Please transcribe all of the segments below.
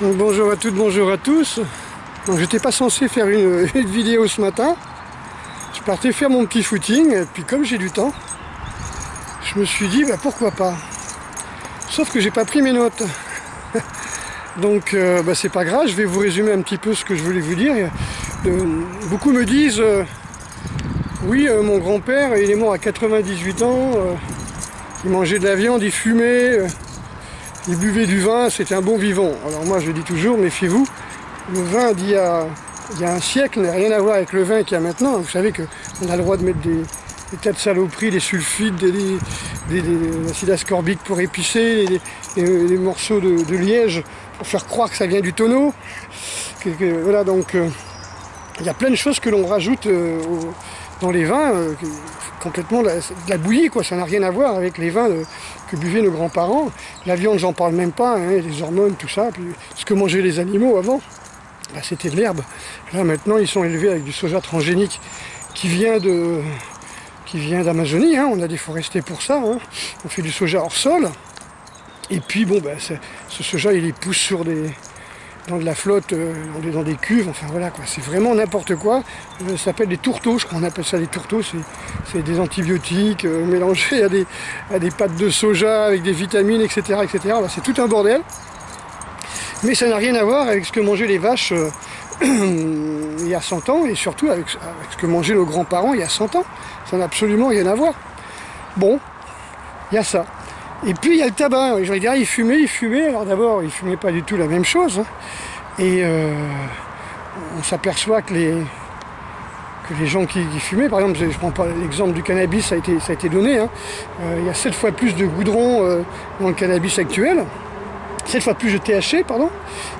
Donc bonjour à toutes, bonjour à tous. Donc j'étais pas censé faire une vidéo ce matin. Je partais faire mon petit footing et puis comme j'ai du temps, je me suis dit pourquoi pas. Sauf que j'ai pas pris mes notes. Donc c'est pas grave, je vais vous résumer un petit peu ce que je voulais vous dire. Beaucoup me disent oui, mon grand-père il est mort à 98 ans, il mangeait de la viande, il fumait. Il buvait du vin, c'était un bon vivant. Alors moi je dis toujours, méfiez-vous, le vin d'il y a un siècle n'a rien à voir avec le vin qu'il y a maintenant. Vous savez qu'on a le droit de mettre des tas de saloperies, des sulfites, des acide ascorbique pour épicer, des morceaux de liège pour faire croire que ça vient du tonneau. Voilà, donc il y a plein de choses que l'on rajoute dans les vins, complètement de la bouillie, quoi. Ça n'a rien à voir avec les vins que buvaient nos grands-parents. La viande, j'en parle même pas, hein, les hormones, tout ça. Puis, ce que mangeaient les animaux avant, c'était de l'herbe. Là, maintenant, ils sont élevés avec du soja transgénique qui vient d'Amazonie. Hein. On a des forestiers pour ça. Hein. On fait du soja hors sol. Et puis, ce soja, il les pousse dans de la flotte, dans des cuves, enfin voilà quoi, c'est vraiment n'importe quoi. Ça s'appelle des tourteaux, je crois qu'on appelle ça des tourteaux, c'est des antibiotiques mélangés à des pâtes de soja avec des vitamines, etc. etc. C'est tout un bordel. Mais ça n'a rien à voir avec ce que mangeaient les vaches il y a 100 ans, et surtout avec ce que mangeaient nos grands-parents il y a 100 ans. Ça n'a absolument rien à voir. Bon, il y a ça. Et puis il y a le tabac, les gens disent il fumait, alors d'abord il fumait pas du tout la même chose, hein. Et on s'aperçoit que les gens qui fumaient, par exemple, je prends pas l'exemple du cannabis, ça a été donné, hein. Il y a 7 fois plus de goudron dans le cannabis actuel, 7 fois plus de THC, pardon,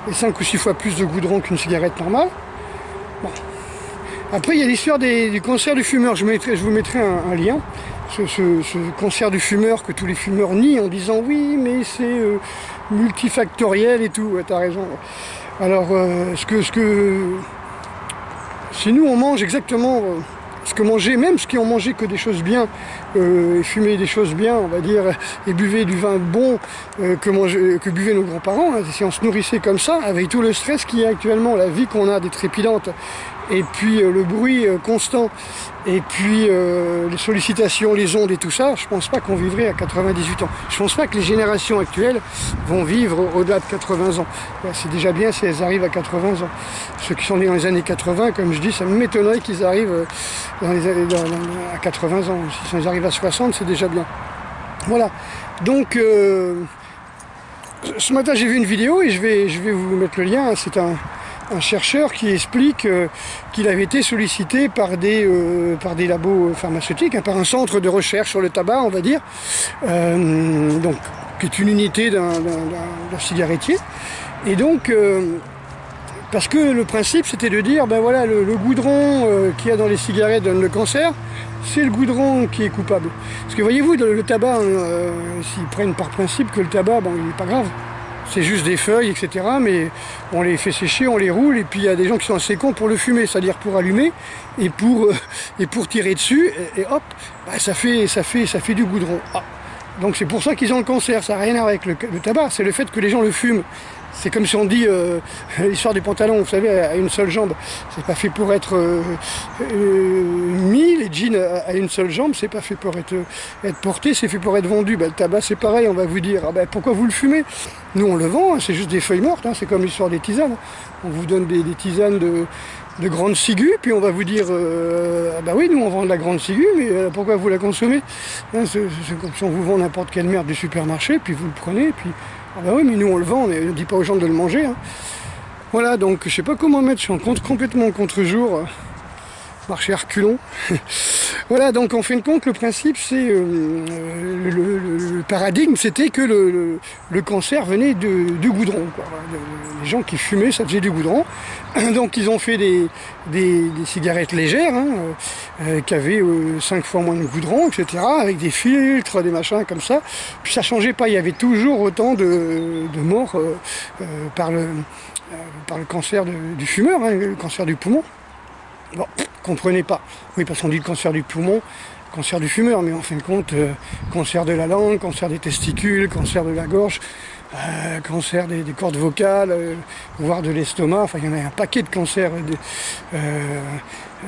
et 5 ou 6 fois plus de goudron qu'une cigarette normale. Bon. Après il y a l'histoire du cancer du fumeur, je vous mettrai un lien. Ce cancer du fumeur que tous les fumeurs nient en disant oui mais c'est multifactoriel et tout, ouais, t'as raison. Alors si nous on mange exactement ce que mangeaient, même ceux qui ont mangé que des choses bien, et fumé des choses bien, on va dire, et buvaient du vin bon que buvaient nos grands-parents, hein, si on se nourrissait comme ça, avec tout le stress qu'il y a actuellement, la vie qu'on a des trépidantes, et puis le bruit constant, et puis les sollicitations, les ondes et tout ça, je pense pas qu'on vivrait à 98 ans. Je pense pas que les générations actuelles vont vivre au-delà de 80 ans. C'est déjà bien si elles arrivent à 80 ans. Ceux qui sont nés dans les années 80, comme je dis, ça m'étonnerait qu'ils arrivent à 80 ans. Si ils arrivent à 60, c'est déjà bien. Voilà. Donc, ce matin, j'ai vu une vidéo et je vais vous mettre le lien. C'est un chercheur qui explique qu'il avait été sollicité par des labos pharmaceutiques, hein, par un centre de recherche sur le tabac, on va dire, donc, qui est une unité d'un cigarettier. Et donc, parce que le principe c'était de dire, voilà, le goudron qu'il y a dans les cigarettes donne le cancer, c'est le goudron qui est coupable. Parce que voyez-vous, le tabac, s'ils prennent par principe que le tabac, il n'est pas grave. C'est juste des feuilles, etc. Mais on les fait sécher, on les roule, et puis il y a des gens qui sont assez cons pour le fumer, c'est-à-dire pour allumer et pour tirer dessus, et hop, ça fait du goudron. Ah. Donc c'est pour ça qu'ils ont le cancer, ça n'a rien à voir avec le tabac, c'est le fait que les gens le fument. C'est comme si on dit l'histoire des pantalons, vous savez, à une seule jambe. C'est pas fait pour être mis, les jeans à une seule jambe, c'est pas fait pour être porté, c'est fait pour être vendu. Le tabac c'est pareil, on va vous dire, pourquoi vous le fumez? Nous on le vend, hein, c'est juste des feuilles mortes, hein, c'est comme l'histoire des tisanes. On vous donne des tisanes de grande ciguë, puis on va vous dire, oui, nous on vend de la grande ciguë, mais pourquoi vous la consommez, hein, c'est comme si on vous vend n'importe quelle merde du supermarché, puis vous le prenez, puis... oui, mais nous on le vend, on ne dit pas aux gens de le manger. Hein. Voilà, donc je sais pas comment mettre, je suis complètement en contre-jour, marché à reculons. Voilà, donc en fin de compte, le principe, c'est le paradigme, c'était que le cancer venait du goudron, quoi. Les gens qui fumaient, ça faisait du goudron. Donc ils ont fait des cigarettes légères, hein, qui avaient 5 fois moins de goudron, etc., avec des filtres, des machins comme ça. Puis ça changeait pas, il y avait toujours autant de morts par le cancer du fumeur, hein, le cancer du poumon. Bon, comprenez pas. Oui, parce qu'on dit le cancer du poumon, cancer du fumeur, mais en fin de compte, cancer de la langue, cancer des testicules, cancer de la gorge, cancer des cordes vocales, voire de l'estomac. Enfin, il y en a un paquet de cancers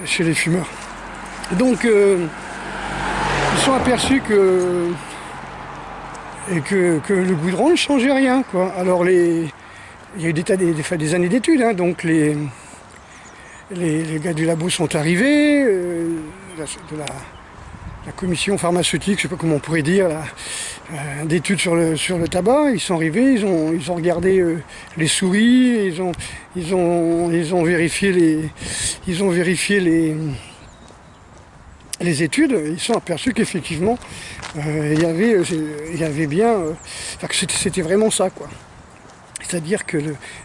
chez les fumeurs. Donc, ils sont aperçus que le goudron ne changeait rien, quoi. Alors, il y a eu des années d'études, hein, donc les gars du labo sont arrivés, de la commission pharmaceutique, je ne sais pas comment on pourrait dire, d'études sur le tabac. Ils sont arrivés, ils ont regardé les souris, ils ont vérifié les études. Ils sont aperçus qu'effectivement il y avait bien, que c'était vraiment ça, quoi. C'est-à-dire que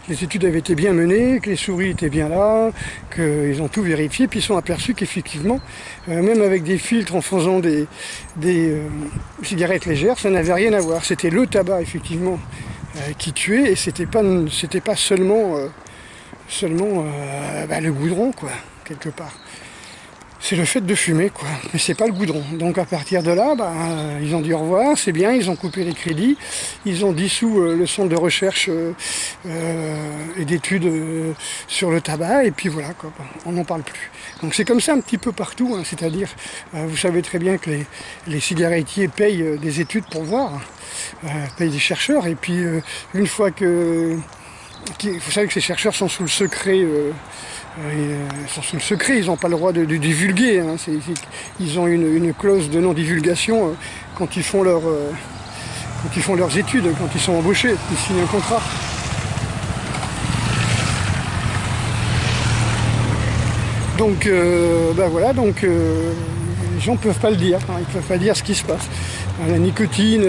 les études avaient été bien menées, que les souris étaient bien là, qu'ils ont tout vérifié, puis ils sont aperçus qu'effectivement, même avec des filtres en faisant des cigarettes légères, ça n'avait rien à voir. C'était le tabac, effectivement, qui tuait, et c'était pas seulement le goudron, quoi, quelque part. C'est le fait de fumer, quoi, mais c'est pas le goudron. Donc à partir de là, ils ont dit au revoir, c'est bien, ils ont coupé les crédits, ils ont dissous le centre de recherche et d'études sur le tabac, et puis voilà, quoi, on n'en parle plus. Donc c'est comme ça un petit peu partout, hein, c'est-à-dire, vous savez très bien que les cigarettiers payent des études pour voir, payent des chercheurs, et puis une fois vous savez que ces chercheurs sont sous le secret. Ils sont sous le secret, ils n'ont pas le droit de divulguer. Hein. Ils ont une clause de non-divulgation quand ils font leurs études, quand ils sont embauchés, ils signent un contrat. Donc, voilà, donc les gens ne peuvent pas le dire, hein, ils ne peuvent pas dire ce qui se passe. La nicotine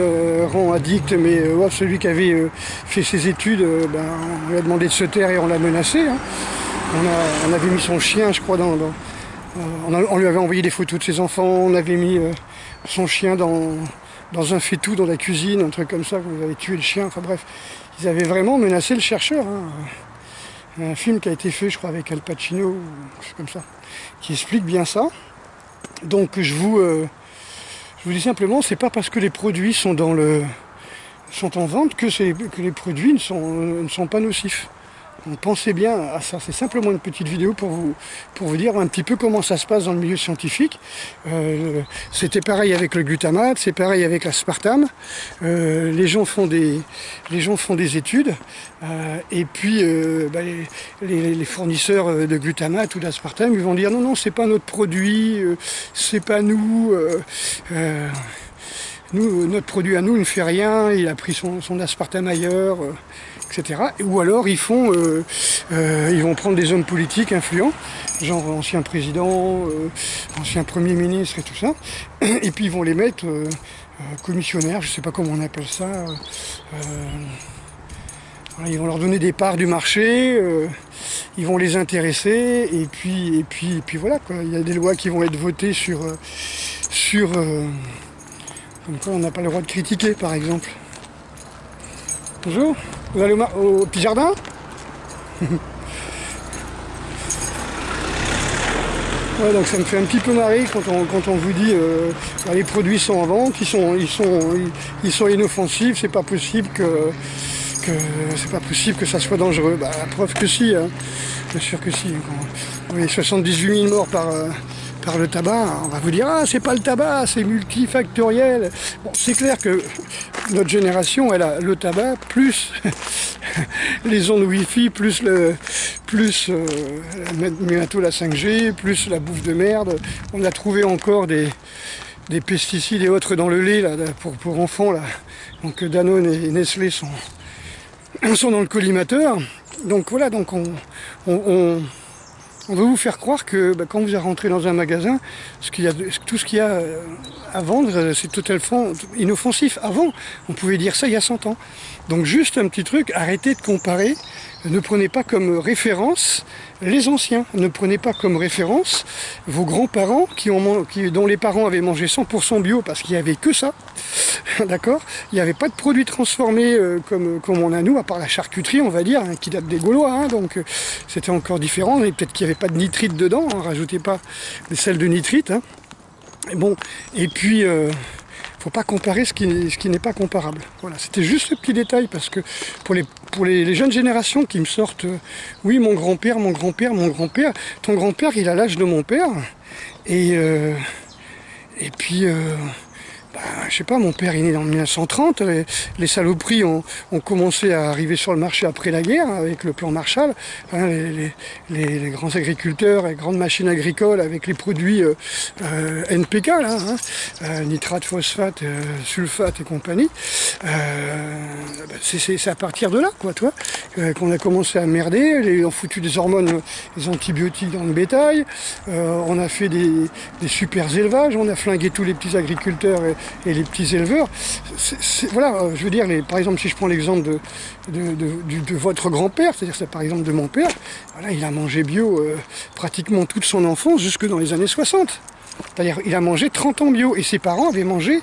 rend addict, mais celui qui avait fait ses études, on lui a demandé de se taire et on l'a menacé. Hein. On avait mis son chien, je crois, on lui avait envoyé des photos de ses enfants, on avait mis son chien dans un faitout dans la cuisine, un truc comme ça, vous avez tué le chien, enfin bref. Ils avaient vraiment menacé le chercheur. Hein. Un film qui a été fait, je crois, avec Al Pacino, ou quelque chose comme ça, qui explique bien ça. Donc je vous dis simplement, c'est pas parce que les produits sont en vente que les produits ne sont pas nocifs. Donc pensez bien à ça, c'est simplement une petite vidéo pour vous dire un petit peu comment ça se passe dans le milieu scientifique. C'était pareil avec le glutamate, c'est pareil avec l'aspartame. Les gens font des études et puis les fournisseurs de glutamate ou d'aspartame, ils vont dire non, c'est pas notre produit, c'est pas nous. Notre produit à nous ne fait rien, il a pris son aspartame ailleurs, etc. Ou alors ils vont prendre des hommes politiques influents, genre ancien président, ancien premier ministre et tout ça, et puis ils vont les mettre commissionnaires, je ne sais pas comment on appelle ça, ils vont leur donner des parts du marché, ils vont les intéresser, et puis voilà, quoi. Il y a des lois qui vont être votées sur comme quoi on n'a pas le droit de critiquer, par exemple. Bonjour, vous allez au petit jardin? Ouais, donc ça me fait un petit peu marrer quand on vous dit les produits sont en vente, ils sont inoffensifs, c'est pas possible que ça soit dangereux. La preuve que si, hein. Bien sûr que si. Quand il y a 78 000 morts par le tabac, on va vous dire c'est pas le tabac, c'est multifactoriel. Bon, c'est clair que notre génération, elle a le tabac plus les ondes Wi-Fi, plus bientôt la 5G, plus la bouffe de merde. On a trouvé encore des pesticides et autres dans le lait là, pour enfants là. Donc Danone et Nestlé sont dans le collimateur. Donc voilà, donc on veut vous faire croire que quand vous rentrez dans un magasin, tout ce qu'il y a à vendre, c'est totalement inoffensif. Avant, on pouvait dire ça il y a 100 ans. Donc juste un petit truc, arrêtez de comparer, ne prenez pas comme référence les anciens, ne prenez pas comme référence vos grands-parents dont les parents avaient mangé 100% bio parce qu'il n'y avait que ça, d'accord. Il n'y avait pas de produits transformés comme on a nous, à part la charcuterie, on va dire, hein, qui date des Gaulois, hein, donc c'était encore différent, mais peut-être qu'il n'y avait pas de nitrite dedans, hein, rajoutez pas des sels de nitrite. Hein. Bon, et puis faut pas comparer ce qui n'est pas comparable. Voilà, c'était juste ce petit détail, parce que pour les jeunes générations qui me sortent oui, mon grand-père, mon grand-père, mon grand-père, ton grand-père, il a l'âge de mon père, et puis... je sais pas, mon père est né en 1930, les saloperies ont commencé à arriver sur le marché après la guerre, avec le plan Marshall, hein, les grands agriculteurs, les grandes machines agricoles avec les produits NPK, là, hein, nitrate, phosphate, sulfate et compagnie. C'est à partir de là, quoi, toi, qu'on a commencé à merder, on foutu des hormones, des antibiotiques dans le bétail, on a fait des super élevages, on a flingué tous les petits agriculteurs et les petits éleveurs. Voilà, je veux dire, par exemple, si je prends l'exemple de votre grand-père, c'est-à-dire par exemple de mon père, voilà, il a mangé bio pratiquement toute son enfance, jusque dans les années 60. C'est-à-dire il a mangé 30 ans bio, et ses parents avaient mangé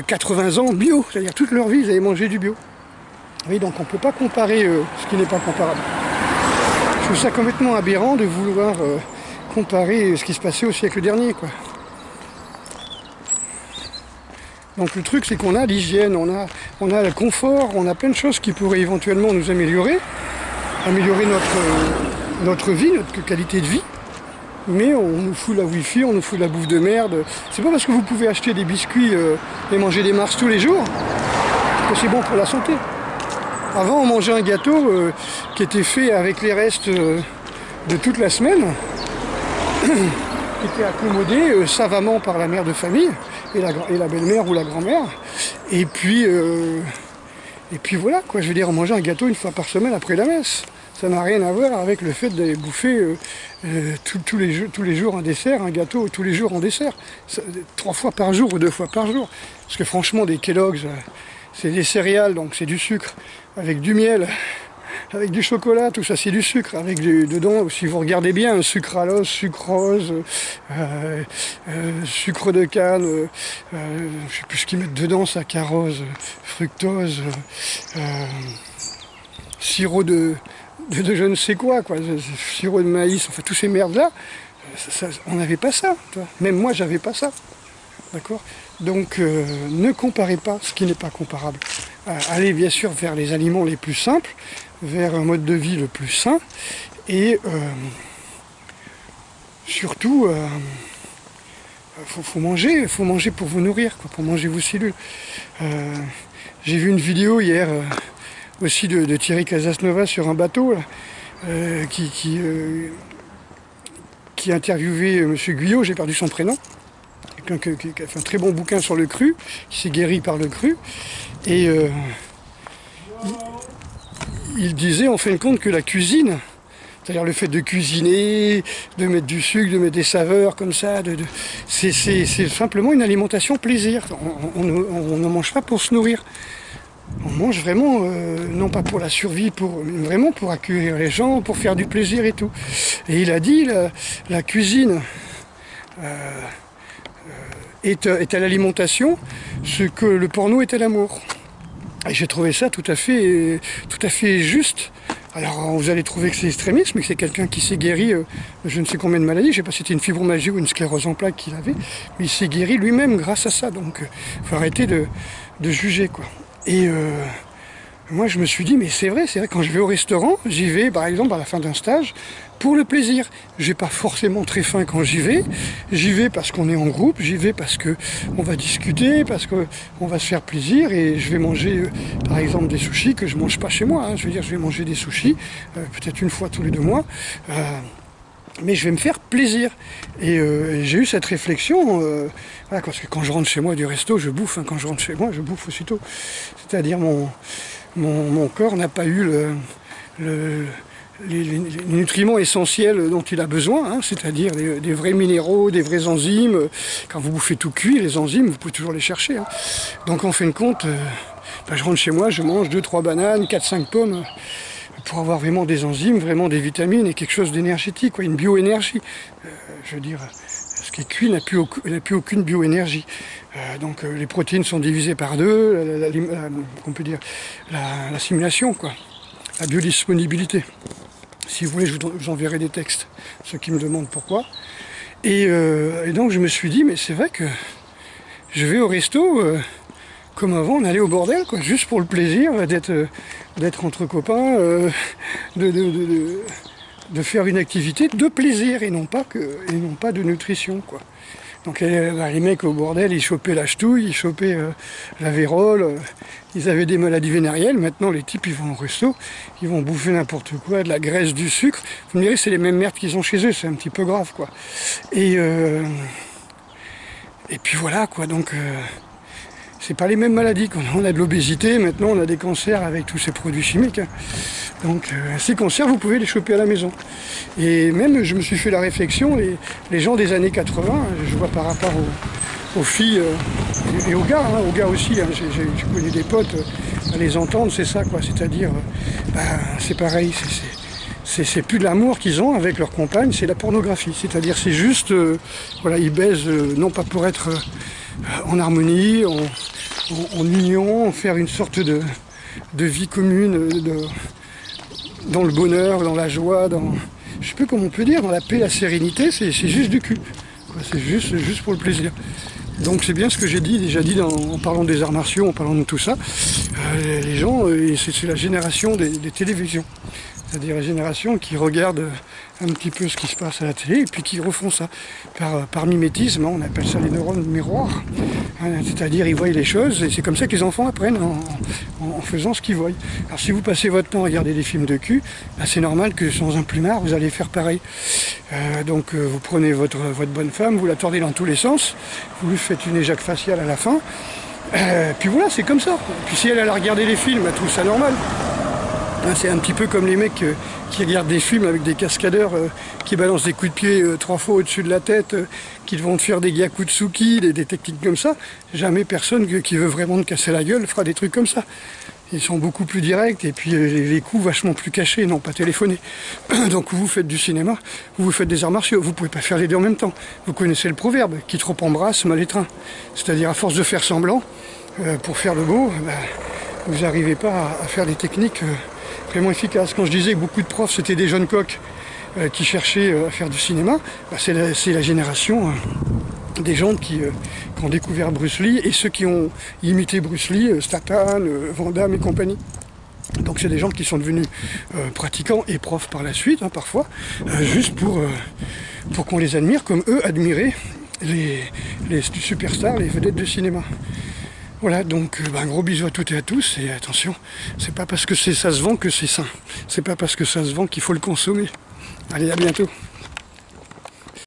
80 ans bio, c'est-à-dire toute leur vie ils avaient mangé du bio. Oui, donc on ne peut pas comparer ce qui n'est pas comparable. Je trouve ça complètement aberrant de vouloir comparer ce qui se passait au siècle dernier, quoi. Donc le truc, c'est qu'on a l'hygiène, on a le confort, on a plein de choses qui pourraient éventuellement nous améliorer notre vie, notre qualité de vie. Mais on nous fout la wifi, on nous fout de la bouffe de merde. C'est pas parce que vous pouvez acheter des biscuits et manger des Mars tous les jours que c'est bon pour la santé. Avant, on mangeait un gâteau qui était fait avec les restes de toute la semaine, qui était accommodé savamment par la mère de famille et la belle-mère ou la grand-mère. Et puis voilà, quoi. Je veux dire, on mangeait un gâteau une fois par semaine après la messe. Ça n'a rien à voir avec le fait d'aller bouffer tous les jours un dessert, un gâteau tous les jours en dessert. 3 fois par jour ou 2 fois par jour. Parce que franchement, des Kellogg's, c'est des céréales, donc c'est du sucre, avec du miel, avec du chocolat, tout ça c'est du sucre, avec dedans, si vous regardez bien, un sucralose, sucrose, sucre de canne, je sais plus ce qu'ils mettent dedans, saccharose, fructose, sirop de je ne sais quoi, sirop de maïs, enfin tous ces merdes là, on n'avait pas ça, toi. Même moi j'avais pas ça, d'accord. Donc ne comparez pas ce qui n'est pas comparable. Allez bien sûr vers les aliments les plus simples, vers un mode de vie le plus sain, et surtout faut manger pour vous nourrir, quoi, pour manger vos cellules. J'ai vu une vidéo hier aussi de Thierry Casasnova sur un bateau là, qui interviewait M. Guyot, j'ai perdu son prénom, quelqu'un qui a fait un très bon bouquin sur le cru, qui s'est guéri par le cru, et il disait en fin de compte que la cuisine, c'est-à-dire le fait de cuisiner, de mettre du sucre, de mettre des saveurs comme ça, c'est simplement une alimentation plaisir. On ne mange pas pour se nourrir. On mange vraiment, non pas pour la survie, mais vraiment pour accueillir les gens, pour faire du plaisir et tout. Et il a dit, la cuisine est à l'alimentation ce que le porno est à l'amour. Et j'ai trouvé ça tout à fait juste. Alors vous allez trouver que c'est extrémiste, mais que c'est quelqu'un qui s'est guéri je ne sais combien de maladies, je ne sais pas si c'était une fibromyalgie ou une sclérose en plaques qu'il avait, mais il s'est guéri lui-même grâce à ça, donc il faut arrêter de juger, quoi. Et moi je me suis dit, mais c'est vrai, quand je vais au restaurant, j'y vais par exemple à la fin d'un stage pour le plaisir. J'ai pas forcément très faim quand j'y vais parce qu'on est en groupe, j'y vais parce qu'on va discuter, parce qu'on va se faire plaisir, et je vais manger par exemple des sushis que je mange pas chez moi, hein. Je veux dire, je vais manger des sushis peut-être une fois tous les 2 mois, mais je vais me faire plaisir. Et j'ai eu cette réflexion, voilà, parce que quand je rentre chez moi du resto, je bouffe, hein. Quand je rentre chez moi, je bouffe aussitôt. C'est-à-dire mon corps n'a pas eu les nutriments essentiels dont il a besoin, hein, c'est-à-dire des vrais minéraux, des vrais enzymes. Quand vous bouffez tout cuit, les enzymes, vous pouvez toujours les chercher, hein. Donc en fin de compte, je rentre chez moi, je mange 2-3 bananes, 4-5 pommes, pour avoir vraiment des enzymes, vraiment des vitamines et quelque chose d'énergétique, quoi, une bioénergie. Je veux dire, ce qui est cuit n'a plus aucune bioénergie. Donc les protéines sont divisées par 2, on peut dire l'assimilation, quoi, la biodisponibilité. Si vous voulez, je vous enverrai des textes, ceux qui me demandent pourquoi. Et donc je me suis dit, mais c'est vrai que je vais au resto comme avant, on allait au bordel, quoi, juste pour le plaisir d'être entre copains, de faire une activité de plaisir et non pas de nutrition, quoi. Donc les mecs au bordel, ils chopaient la ch'touille, ils chopaient la vérole, ils avaient des maladies vénérielles. Maintenant, les types, ils vont au resto, ils vont bouffer n'importe quoi, de la graisse, du sucre. Vous me direz, c'est les mêmes merdes qu'ils ont chez eux, c'est un petit peu grave, quoi. Et puis voilà, quoi, donc c'est pas les mêmes maladies. Quand on a de l'obésité, maintenant on a des cancers avec tous ces produits chimiques. Hein. Donc ces cancers, vous pouvez les choper à la maison. Et même, je me suis fait la réflexion, les gens des années 80, je vois par rapport aux filles et aux gars aussi, hein, j'ai connu des potes, à les entendre, c'est ça, quoi. C'est-à-dire, c'est pareil, c'est plus de l'amour qu'ils ont avec leur compagne, c'est la pornographie. C'est-à-dire, c'est juste, voilà, ils baisent, non pas pour être en harmonie, en union, faire une sorte de vie commune, dans le bonheur, dans la joie, je sais plus comment on peut dire, dans la paix, la sérénité, c'est juste du cul. C'est juste pour le plaisir. Donc c'est bien ce que j'ai déjà dit en parlant des arts martiaux, en parlant de tout ça. Les gens, c'est la génération des télévisions. C'est-à-dire la génération qui regarde un petit peu ce qui se passe à la télé et puis qui refont ça par mimétisme, on appelle ça les neurones miroirs. C'est-à-dire ils voient les choses et c'est comme ça que les enfants apprennent en faisant ce qu'ils voient. Alors si vous passez votre temps à regarder des films de cul, c'est normal que sans un plumard vous allez faire pareil. Donc vous prenez votre bonne femme, vous la tordez dans tous les sens, vous lui faites une éjac faciale à la fin, puis voilà, c'est comme ça. Puis si elle a regardé les films, elle trouve ça normal. C'est un petit peu comme les mecs qui regardent des films avec des cascadeurs qui balancent des coups de pied 3 fois au-dessus de la tête, qui vont te faire des gyakutsuki, des techniques comme ça. Jamais personne qui veut vraiment te casser la gueule fera des trucs comme ça. Ils sont beaucoup plus directs et puis les coups vachement plus cachés, non pas téléphonés. Donc vous faites du cinéma, vous faites des arts martiaux, vous pouvez pas faire les deux en même temps. Vous connaissez le proverbe, qui trop embrasse, mal étreint. C'est-à-dire à force de faire semblant, pour faire le beau, vous n'arrivez pas à faire des techniques vraiment efficaces. Quand je disais que beaucoup de profs c'était des jeunes coqs qui cherchaient à faire du cinéma, c'est la génération des gens qui ont découvert Bruce Lee et ceux qui ont imité Bruce Lee, Statham, Van Damme et compagnie. Donc c'est des gens qui sont devenus pratiquants et profs par la suite, hein, parfois, juste pour qu'on les admire comme eux admiraient les superstars, les vedettes de cinéma. Voilà, donc un gros bisou à toutes et à tous, et attention, c'est pas parce que ça se vend que c'est sain. C'est pas parce que ça se vend qu'il faut le consommer. Allez, à bientôt.